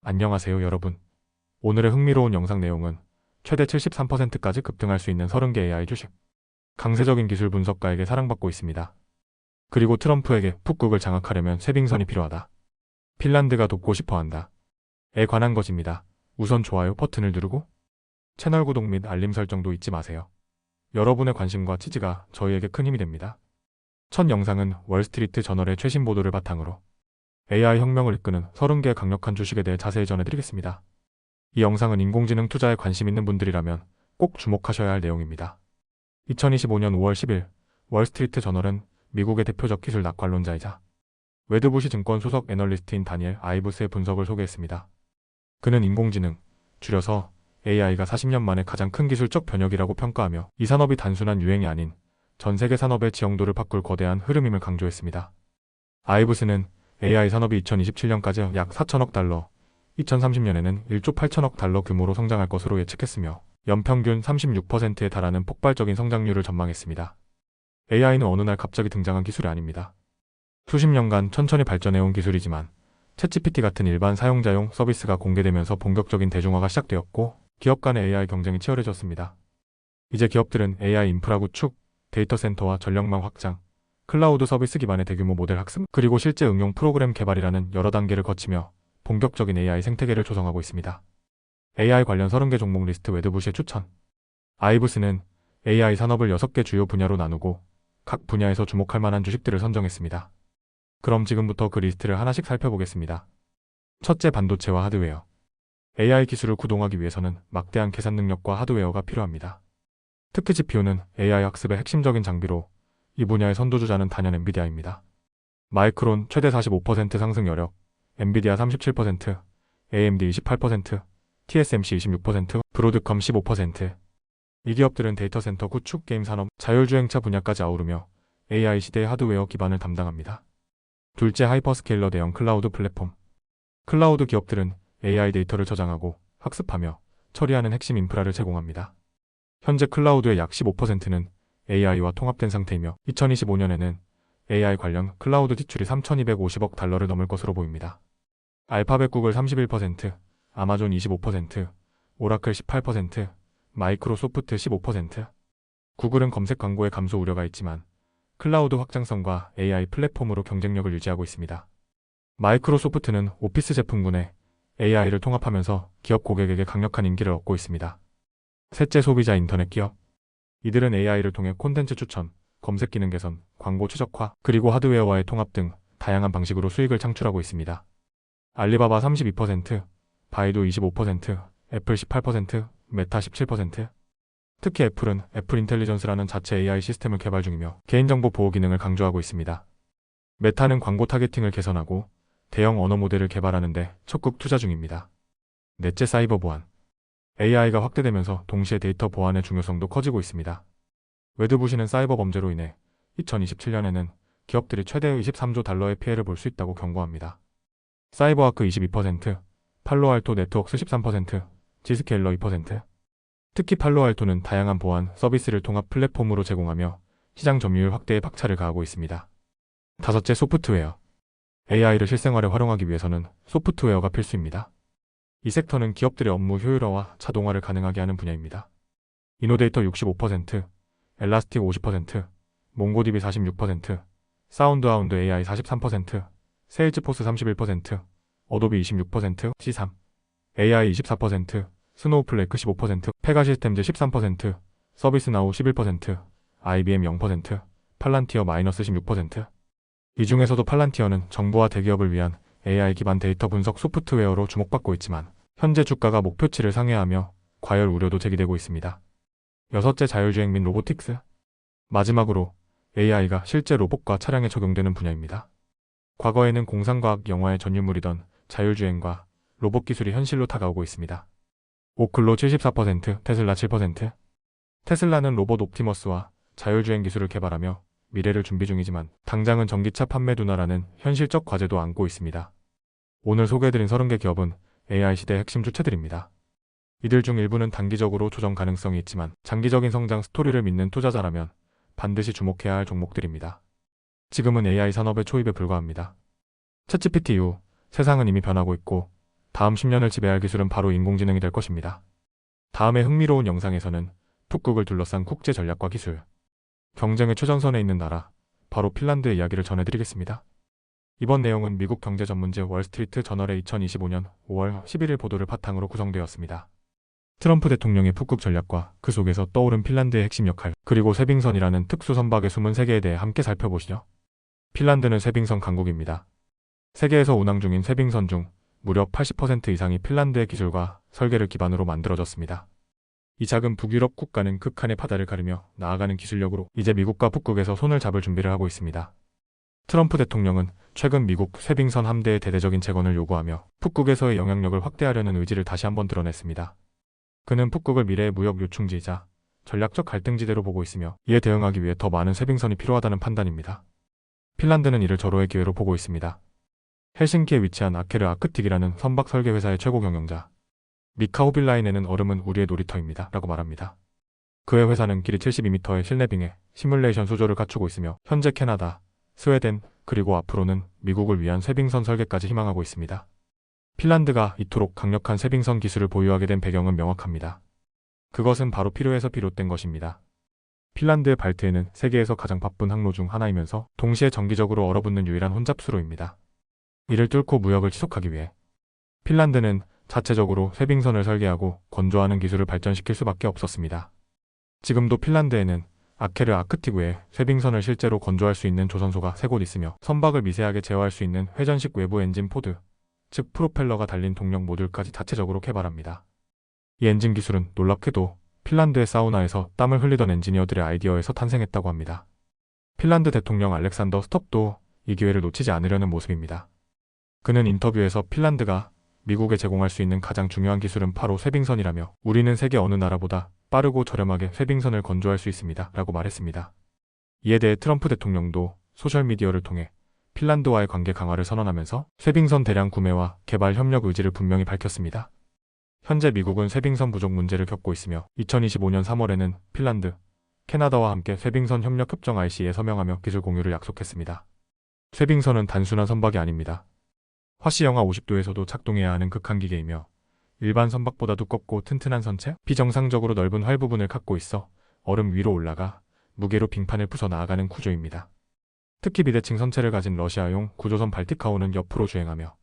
안녕하세요 여러분. 오늘의 흥미로운 영상 내용은 최대 73%까지 급등할 수 있는 30개 AI 주식. 강세적인 기술 분석가에게 사랑받고 있습니다. 그리고 트럼프에게 북극을 장악하려면 쇠빙선이 필요하다. 핀란드가 돕고 싶어한다. 에 관한 것입니다. 우선 좋아요 버튼을 누르고 채널 구독 및 알림 설정도 잊지 마세요. 여러분의 관심과 지지가 저희에게 큰 힘이 됩니다. 첫 영상은 월스트리트 저널의 최신 보도를 바탕으로 AI 혁명을 이끄는 30개 강력한 주식에 대해 자세히 전해드리겠습니다. 이 영상은 인공지능 투자에 관심 있는 분들이라면 꼭 주목하셔야 할 내용입니다. 2025년 5월 10일 월스트리트 저널은 미국의 대표적 기술 낙관론자이자 웨드부시 증권 소속 애널리스트인 다니엘 아이브스의 분석을 소개했습니다. 그는 인공지능, 줄여서 AI가 40년 만에 가장 큰 기술적 변혁이라고 평가하며 이 산업이 단순한 유행이 아닌 전 세계 산업의 지형도를 바꿀 거대한 흐름임을 강조했습니다. 아이브스는 AI 산업이 2027년까지 약 4천억 달러, 2030년에는 1조 8천억 달러 규모로 성장할 것으로 예측했으며 연평균 36%에 달하는 폭발적인 성장률을 전망했습니다. AI는 어느 날 갑자기 등장한 기술이 아닙니다. 수십 년간 천천히 발전해온 기술이지만 챗GPT 같은 일반 사용자용 서비스가 공개되면서 본격적인 대중화가 시작되었고 기업 간의 AI 경쟁이 치열해졌습니다. 이제 기업들은 AI 인프라 구축, 데이터 센터와 전력망 확장, 클라우드 서비스 기반의 대규모 모델 학습, 그리고 실제 응용 프로그램 개발이라는 여러 단계를 거치며 본격적인 AI 생태계를 조성하고 있습니다. AI 관련 30개 종목 리스트 웨드부시의 추천. 아이브스는 AI 산업을 6개 주요 분야로 나누고 각 분야에서 주목할 만한 주식들을 선정했습니다. 그럼 지금부터 그 리스트를 하나씩 살펴보겠습니다. 첫째, 반도체와 하드웨어. AI 기술을 구동하기 위해서는 막대한 계산 능력과 하드웨어가 필요합니다. 특히 GPU는 AI 학습의 핵심적인 장비로 이 분야의 선두주자는 단연 엔비디아입니다. 마이크론 최대 45% 상승 여력, 엔비디아 37%, AMD 28%, TSMC 26%, 브로드컴 15%. 이 기업들은 데이터 센터 구축, 게임 산업, 자율주행차 분야까지 아우르며 AI 시대의 하드웨어 기반을 담당합니다. 둘째, 하이퍼스케일러 대형 클라우드 플랫폼. 클라우드 기업들은 AI 데이터를 저장하고 학습하며 처리하는 핵심 인프라를 제공합니다. 현재 클라우드의 약 15%는 AI와 통합된 상태이며 2025년에는 AI 관련 클라우드 지출이 3,250억 달러를 넘을 것으로 보입니다. 알파벳 구글 31%, 아마존 25%, 오라클 18%, 마이크로소프트 15%. 구글은 검색 광고의 감소 우려가 있지만 클라우드 확장성과 AI 플랫폼으로 경쟁력을 유지하고 있습니다. 마이크로소프트는 오피스 제품군에 AI를 통합하면서 기업 고객에게 강력한 인기를 얻고 있습니다. 셋째, 소비자 인터넷 기업. 이들은 AI를 통해 콘텐츠 추천, 검색 기능 개선, 광고 최적화, 그리고 하드웨어와의 통합 등 다양한 방식으로 수익을 창출하고 있습니다. 알리바바 32%, 바이두 25%, 애플 18%, 메타 17%. 특히 애플은 애플 인텔리전스라는 자체 AI 시스템을 개발 중이며 개인정보 보호 기능을 강조하고 있습니다. 메타는 광고 타겟팅을 개선하고 대형 언어 모델을 개발하는 데 적극 투자 중입니다. 넷째, 사이버 보안. AI가 확대되면서 동시에 데이터 보안의 중요성도 커지고 있습니다. 웨드부시는 사이버 범죄로 인해 2027년에는 기업들이 최대 23조 달러의 피해를 볼 수 있다고 경고합니다. 사이버아크 22%, 팔로알토 네트워크스 13%, 지스케일러 2%. 특히 팔로알토는 다양한 보안 서비스를 통합 플랫폼으로 제공하며 시장 점유율 확대에 박차를 가하고 있습니다. 다섯째, 소프트웨어. AI를 실생활에 활용하기 위해서는 소프트웨어가 필수입니다. 이 섹터는 기업들의 업무 효율화와 자동화를 가능하게 하는 분야입니다. 이노데이터 65%, 엘라스틱 50%, 몽고디비 46%, 사운드하운드 AI 43%, 세일즈포스 31%, 어도비 26%, C3, AI 24%, 스노우플레이크 15%, 페가시스템즈 13%, 서비스나우 11%, IBM 0%, 팔란티어 -16%. 이 중에서도 팔란티어는 정부와 대기업을 위한 AI 기반 데이터 분석 소프트웨어로 주목받고 있지만 현재 주가가 목표치를 상회하며 과열 우려도 제기되고 있습니다. 여섯째, 자율주행 및 로보틱스. 마지막으로 AI가 실제 로봇과 차량에 적용되는 분야입니다. 과거에는 공상과학 영화의 전유물이던 자율주행과 로봇 기술이 현실로 다가오고 있습니다. 오클로 74%, 테슬라 7%. 테슬라는 로봇 옵티머스와 자율주행 기술을 개발하며 미래를 준비 중이지만 당장은 전기차 판매 둔화라는 현실적 과제도 안고 있습니다. 오늘 소개해드린 30개 기업은 AI 시대의 핵심 주체들입니다. 이들 중 일부는 단기적으로 조정 가능성이 있지만 장기적인 성장 스토리를 믿는 투자자라면 반드시 주목해야 할 종목들입니다. 지금은 AI 산업의 초입에 불과합니다. 챗GPT 이후 세상은 이미 변하고 있고 다음 10년을 지배할 기술은 바로 인공지능이 될 것입니다. 다음의 흥미로운 영상에서는 북극을 둘러싼 국제 전략과 기술, 경쟁의 최전선에 있는 나라, 바로 핀란드의 이야기를 전해드리겠습니다. 이번 내용은 미국 경제 전문지 월스트리트 저널의 2025년 5월 11일 보도를 바탕으로 구성되었습니다. 트럼프 대통령의 북극 전략과 그 속에서 떠오른 핀란드의 핵심 역할, 그리고 쇠빙선이라는 특수 선박의 숨은 세계에 대해 함께 살펴보시죠. 핀란드는 쇠빙선 강국입니다. 세계에서 운항 중인 쇠빙선 중 무려 80% 이상이 핀란드의 기술과 설계를 기반으로 만들어졌습니다. 이 작은 북유럽 국가는 극한의 바다를 가르며 나아가는 기술력으로 이제 미국과 북극에서 손을 잡을 준비를 하고 있습니다. 트럼프 대통령은 최근 미국 쇠빙선 함대의 대대적인 재건을 요구하며 북극에서의 영향력을 확대하려는 의지를 다시 한번 드러냈습니다. 그는 북극을 미래의 무역 요충지이자 전략적 갈등지대로 보고 있으며 이에 대응하기 위해 더 많은 쇠빙선이 필요하다는 판단입니다. 핀란드는 이를 절호의 기회로 보고 있습니다. 헬싱키에 위치한 아케르 아크틱이라는 선박 설계 회사의 최고 경영자 미카 호빌라인에는 얼음은 우리의 놀이터입니다 라고 말합니다. 그의 회사는 길이 72m의 실내 빙의 시뮬레이션 수조를 갖추고 있으며 현재 캐나다, 스웨덴, 그리고 앞으로는 미국을 위한 쇠빙선 설계까지 희망하고 있습니다. 핀란드가 이토록 강력한 쇠빙선 기술을 보유하게 된 배경은 명확합니다. 그것은 바로 필요해서 비롯된 것입니다. 핀란드의 발트해는 세계에서 가장 바쁜 항로 중 하나이면서 동시에 정기적으로 얼어붙는 유일한 혼잡수로입니다. 이를 뚫고 무역을 지속하기 위해 핀란드는 자체적으로 쇠빙선을 설계하고 건조하는 기술을 발전시킬 수밖에 없었습니다. 지금도 핀란드에는 아케르 아크틱 외에 쇠빙선을 실제로 건조할 수 있는 조선소가 3곳 있으며 선박을 미세하게 제어할 수 있는 회전식 외부 엔진 포드, 즉 프로펠러가 달린 동력 모듈까지 자체적으로 개발합니다. 이 엔진 기술은 놀랍게도 핀란드의 사우나에서 땀을 흘리던 엔지니어들의 아이디어에서 탄생했다고 합니다. 핀란드 대통령 알렉산더 스톱도 이 기회를 놓치지 않으려는 모습입니다. 그는 인터뷰에서 핀란드가 미국에 제공할 수 있는 가장 중요한 기술은 바로 쇠빙선이라며 우리는 세계 어느 나라보다 빠르고 저렴하게 쇠빙선을 건조할 수 있습니다 라고 말했습니다. 이에 대해 트럼프 대통령도 소셜미디어를 통해 핀란드와의 관계 강화를 선언하면서 쇠빙선 대량 구매와 개발 협력 의지를 분명히 밝혔습니다. 현재 미국은 쇠빙선 부족 문제를 겪고 있으며 2025년 3월에는 핀란드, 캐나다와 함께 쇠빙선 협력 협정 RC에 서명하며 기술 공유를 약속했습니다. 쇠빙선은 단순한 선박이 아닙니다. 화씨 영하 50도에서도 작동해야 하는 극한 기계이며 일반 선박보다 두껍고 튼튼한 선체, 비정상적으로 넓은 활 부분을 갖고 있어 얼음 위로 올라가 무게로 빙판을 부숴 나아가는 구조입니다. 특히 비대칭 선체를 가진 러시아용 구조선 발티카호는 옆으로 주행하며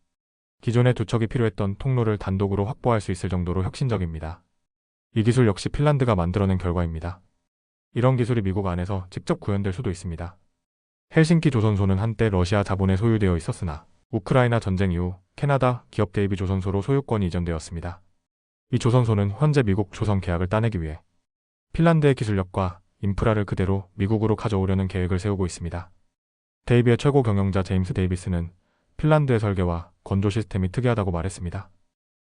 기존에 두 척이 필요했던 통로를 단독으로 확보할 수 있을 정도로 혁신적입니다. 이 기술 역시 핀란드가 만들어낸 결과입니다. 이런 기술이 미국 안에서 직접 구현될 수도 있습니다. 헬싱키 조선소는 한때 러시아 자본에 소유되어 있었으나 우크라이나 전쟁 이후 캐나다 기업 대입이 조선소로 소유권이 이전되었습니다. 이 조선소는 현재 미국 조선 계약을 따내기 위해 핀란드의 기술력과 인프라를 그대로 미국으로 가져오려는 계획을 세우고 있습니다. 데이비의 최고 경영자 제임스 데이비스는 핀란드의 설계와 건조 시스템이 특이하다고 말했습니다.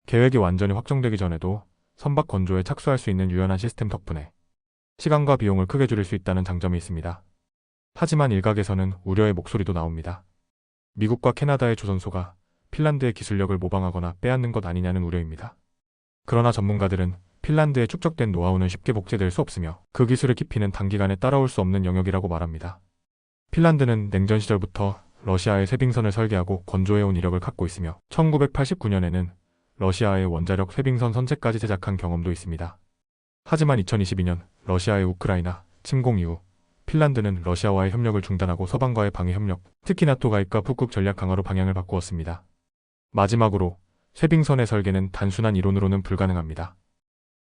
계획이 완전히 확정되기 전에도 선박 건조에 착수할 수 있는 유연한 시스템 덕분에 시간과 비용을 크게 줄일 수 있다는 장점이 있습니다. 하지만 일각에서는 우려의 목소리도 나옵니다. 미국과 캐나다의 조선소가 핀란드의 기술력을 모방하거나 빼앗는 것 아니냐는 우려입니다. 그러나 전문가들은 핀란드의 축적된 노하우는 쉽게 복제될 수 없으며 그 기술의 깊이는 단기간에 따라올 수 없는 영역이라고 말합니다. 핀란드는 냉전 시절부터 러시아의 쇠빙선을 설계하고 건조해온 이력을 갖고 있으며 1989년에는 러시아의 원자력 쇠빙선 선체까지 제작한 경험도 있습니다. 하지만 2022년 러시아의 우크라이나 침공 이후 핀란드는 러시아와의 협력을 중단하고 서방과의 방위 협력, 특히 나토 가입과 북극 전략 강화로 방향을 바꾸었습니다. 마지막으로 쇠빙선의 설계는 단순한 이론으로는 불가능합니다.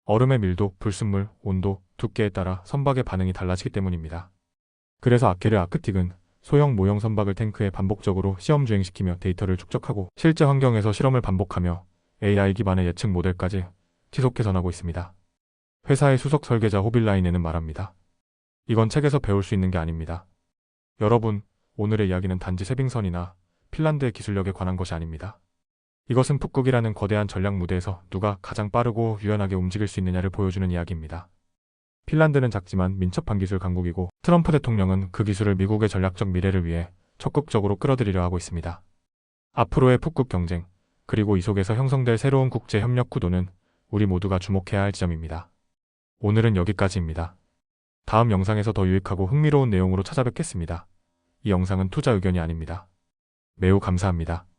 얼음의 밀도, 불순물, 온도, 두께에 따라 선박의 반응이 달라지기 때문입니다. 그래서 아케르 아크틱은 소형 모형 선박을 탱크에 반복적으로 시험 주행시키며 데이터를 축적하고 실제 환경에서 실험을 반복하며 AI 기반의 예측 모델까지 지속 개선하고 있습니다. 회사의 수석 설계자 호빌라인에는 말합니다. 이건 책에서 배울 수 있는 게 아닙니다. 여러분, 오늘의 이야기는 단지 쇠빙선이나 핀란드의 기술력에 관한 것이 아닙니다. 이것은 북극이라는 거대한 전략 무대에서 누가 가장 빠르고 유연하게 움직일 수 있느냐를 보여주는 이야기입니다. 핀란드는 작지만 민첩한 기술 강국이고 트럼프 대통령은 그 기술을 미국의 전략적 미래를 위해 적극적으로 끌어들이려 하고 있습니다. 앞으로의 북극 경쟁, 그리고 이 속에서 형성될 새로운 국제 협력 구도는 우리 모두가 주목해야 할 지점입니다. 오늘은 여기까지입니다. 다음 영상에서 더 유익하고 흥미로운 내용으로 찾아뵙겠습니다. 이 영상은 투자 의견이 아닙니다. 매우 감사합니다.